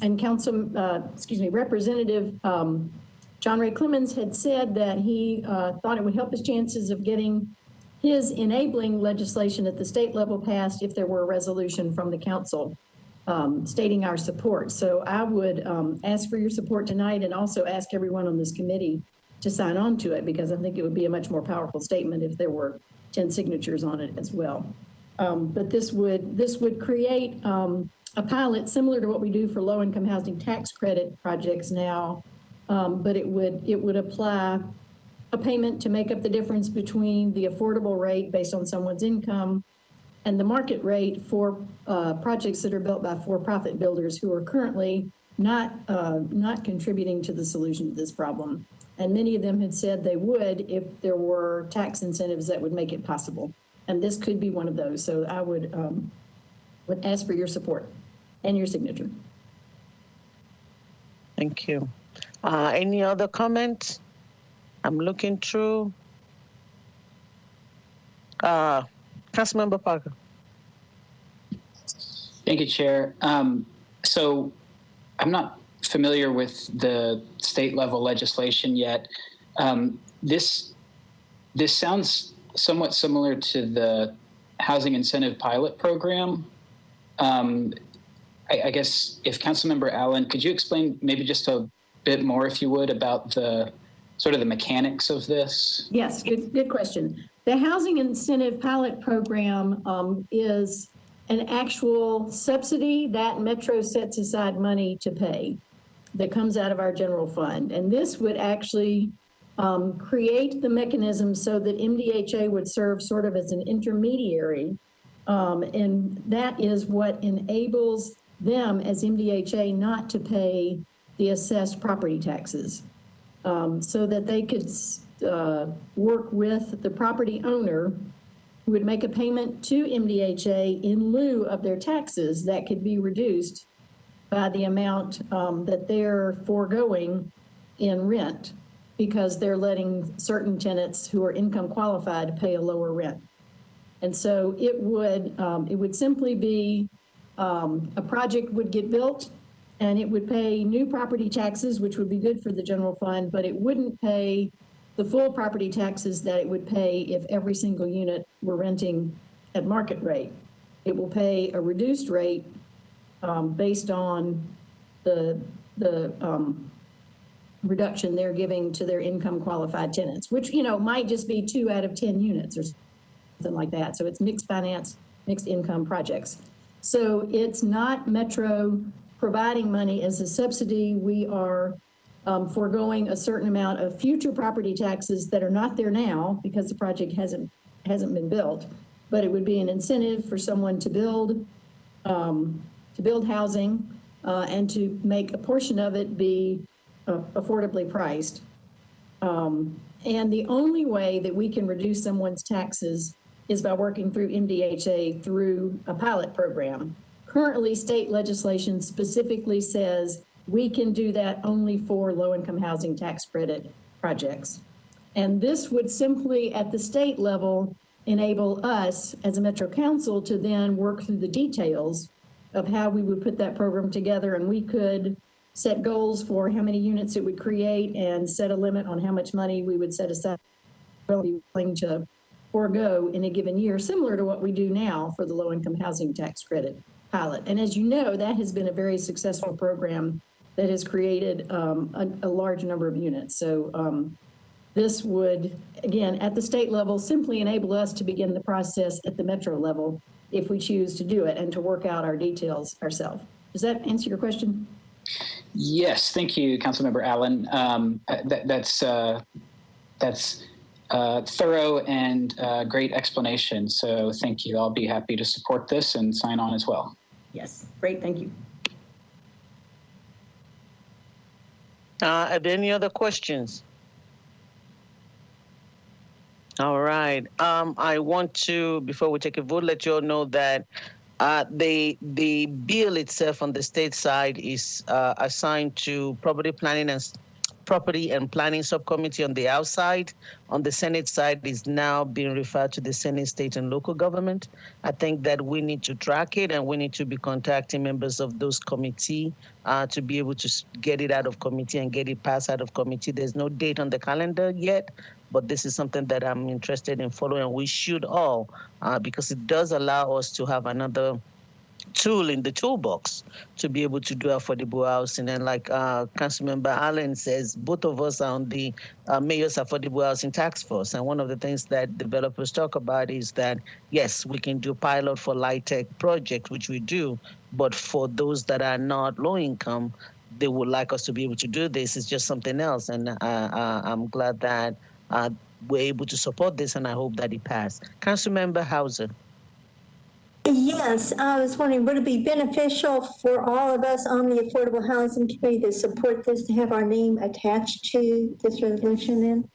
Representative John Ray Clemens had said that he thought it would help his chances of getting his enabling legislation at the state level passed if there were a resolution from the council stating our support. So I would ask for your support tonight and also ask everyone on this committee to sign on to it, because I think it would be a much more powerful statement if there were 10 signatures on it as well. But this would create a pilot similar to what we do for low-income housing tax credit projects now, but it would apply a payment to make up the difference between the affordable rate based on someone's income and the market rate for projects that are built by for-profit builders who are currently not contributing to the solution to this problem. And many of them had said they would if there were tax incentives that would make it possible. And this could be one of those. So I would ask for your support and your signature. Thank you. Any other comments? I'm looking through. Councilmember Parker. Thank you, Chair. So I'm not familiar with the state level legislation yet. This sounds somewhat similar to the housing incentive pilot program. I guess if Councilmember Allen, could you explain maybe just a bit more, if you would, about the sort of the mechanics of this? Yes, good question. The housing incentive pilot program is an actual subsidy that Metro sets aside money to pay that comes out of our general fund. And this would actually create the mechanism so that MDHA would serve sort of as an intermediary. And that is what enables them as MDHA not to pay the assessed property taxes, so that they could work with the property owner who would make a payment to MDHA in lieu of their taxes that could be reduced by the amount that they're foregoing in rent, because they're letting certain tenants who are income qualified pay a lower rent. And so it would simply be a project would get built and it would pay new property taxes, which would be good for the general fund, but it wouldn't pay the full property taxes that it would pay if every single unit were renting at market rate. It will pay a reduced rate based on the reduction they're giving to their income qualified tenants, which, you know, might just be 2 out of 10 units or something like that. So it's mixed finance, mixed income projects. So it's not Metro providing money as a subsidy. We are foregoing a certain amount of future property taxes that are not there now because the project hasn't been built, but it would be an incentive for someone to build housing and to make a portion of it be affordably priced. And the only way that we can reduce someone's taxes is by working through MDHA through a pilot program. Currently, state legislation specifically says we can do that only for low-income housing tax credit projects. And this would simply, at the state level, enable us as a Metro Council to then work through the details of how we would put that program together, and we could set goals for how many units it would create and set a limit on how much money we would set aside willing to forego in a given year, similar to what we do now for the low-income housing tax credit pilot. And as you know, that has been a very successful program that has created a large number of units. So this would, again, at the state level, simply enable us to begin the process at the Metro level if we choose to do it and to work out our details ourselves. Does that answer your question? Yes, thank you, Councilmember Allen. That's thorough and great explanation. So thank you. I'll be happy to support this and sign on as well. Yes, great, thank you. Are there any other questions? All right. I want to, before we take a vote, let you all know that the bill itself on the state side is assigned to property planning and Property and Planning Subcommittee on the outside. On the Senate side is now being referred to the Senate, State, and Local Government. I think that we need to track it, and we need to be contacting members of those committee to be able to get it out of committee and get it passed out of committee. There's no date on the calendar yet, but this is something that I'm interested in following. We should all, because it does allow us to have another tool in the toolbox to be able to do affordable housing. And like Councilmember Allen says, both of us are on the Mayor's Affordable Housing Task Force. And one of the things that developers talk about is that, yes, we can do pilot for light-tech projects, which we do, but for those that are not low income, they would like us to be able to do this. It's just something else. And I'm glad that we're able to support this, and I hope that it passed. Councilmember Hauser. Yes, I was wondering, would it be beneficial for all of us on the Affordable Housing Committee to support this, to have our name attached to this resolution then?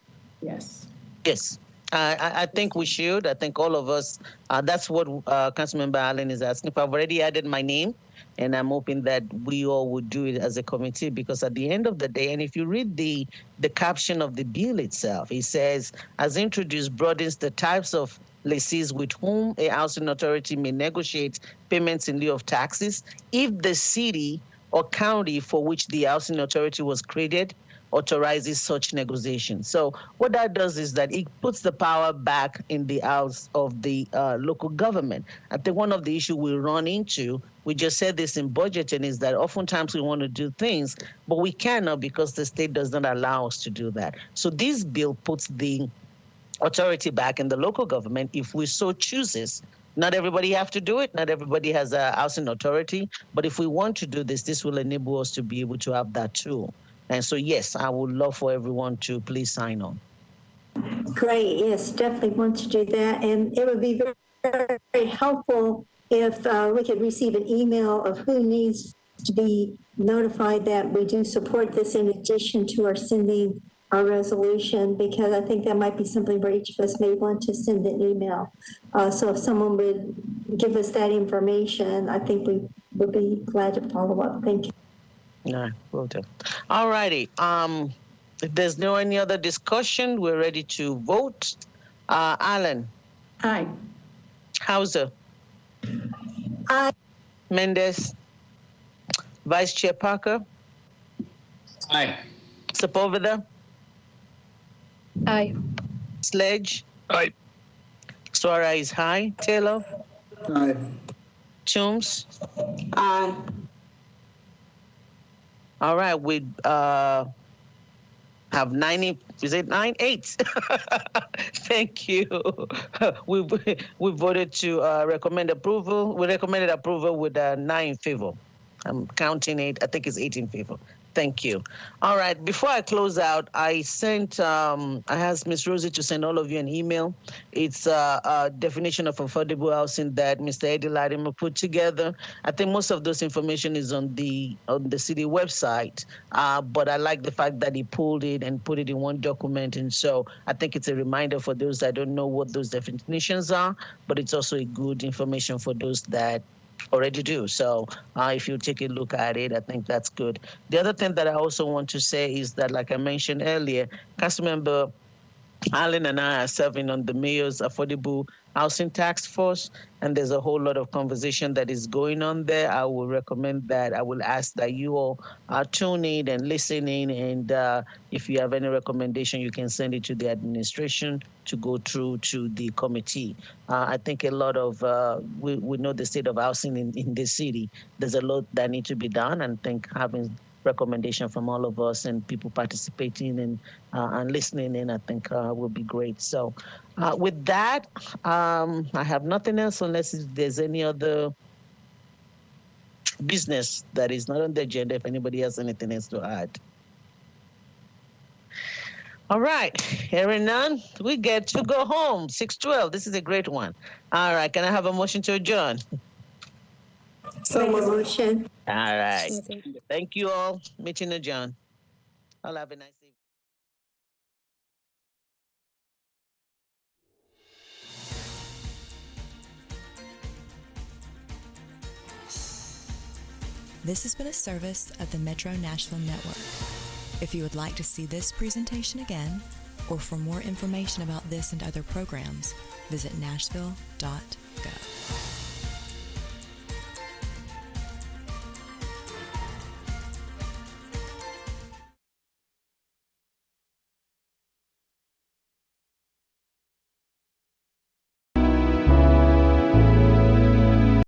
Yes. Yes. I think we should. I think all of us, that's what Councilmember Allen is asking. If I've already added my name, and I'm hoping that we all would do it as a committee, because at the end of the day, and if you read the caption of the bill itself, it says, as introduced, broadens the types of lessees with whom a housing authority may negotiate payments in lieu of taxes if the city or county for which the housing authority was created authorizes such negotiations. So what that does is that it puts the power back in the house of the local government. I think one of the issues we run into, we just said this in budgeting, is that oftentimes we want to do things, but we cannot because the state does not allow us to do that. So this bill puts the authority back in the local government if we so chooses. Not everybody have to do it. Not everybody has a housing authority. But if we want to do this, this will enable us to be able to have that tool. And so, yes, I would love for everyone to please sign on. Great, yes, definitely want to do that. And it would be very, very helpful if we could receive an email of who needs to be notified that we do support this in addition to our sending our resolution, because I think that might be something where each of us may want to send an email. So if someone would give us that information, I think we would be glad to follow up. Thank you. Yeah, will do. All righty. If there's no any other discussion, we're ready to vote. Allen. Aye. Hauser. Aye. Mendez. Vice Chair Parker. Aye. Sepulveda. Aye. Sledge. Aye. Suara is high. Taylor. Aye. Toombs. Aye. All right, we have 90, is it 9-8? Thank you. We voted to recommend approval. We recommended approval with 9 in favor. I'm counting 8. I think it's 8 in favor. Thank you. All right. Before I close out, I asked Ms. Rosie to send all of you an email. It's a definition of affordable housing that Mr. Eddie Latimer put together. I think most of those information is on the city website, but I like the fact that he pulled it and put it in one document. And so I think it's a reminder for those that don't know what those definitions are, but it's also a good information for those that already do. So if you take a look at it, I think that's good. The other thing that I also want to say is that, like I mentioned earlier, Councilmember Allen and I are serving on the Mayor's Affordable Housing Task Force, and there's a whole lot of conversation that is going on there. I will recommend that. I will ask that you all tune in and listen in, and if you have any recommendation, you can send it to the administration to go through to the committee. I think a lot of, we know the state of housing in this city. There's a lot that needs to be done, and I think having recommendation from all of us and people participating and listening in, I think will be great. So with that, I have nothing else unless there's any other business that is not on the agenda, if anybody has anything else to add. All right, hearing none, we get to go home. 6:12, this is a great one. All right, can I have a motion to adjourn? Make a motion. All right, thank you all. Meeting adjourned. I'll have a nice evening. This has been a service of the Metro Nashville Network. If you would like to see this presentation again, or for more information about this and other programs, visit nashville.gov.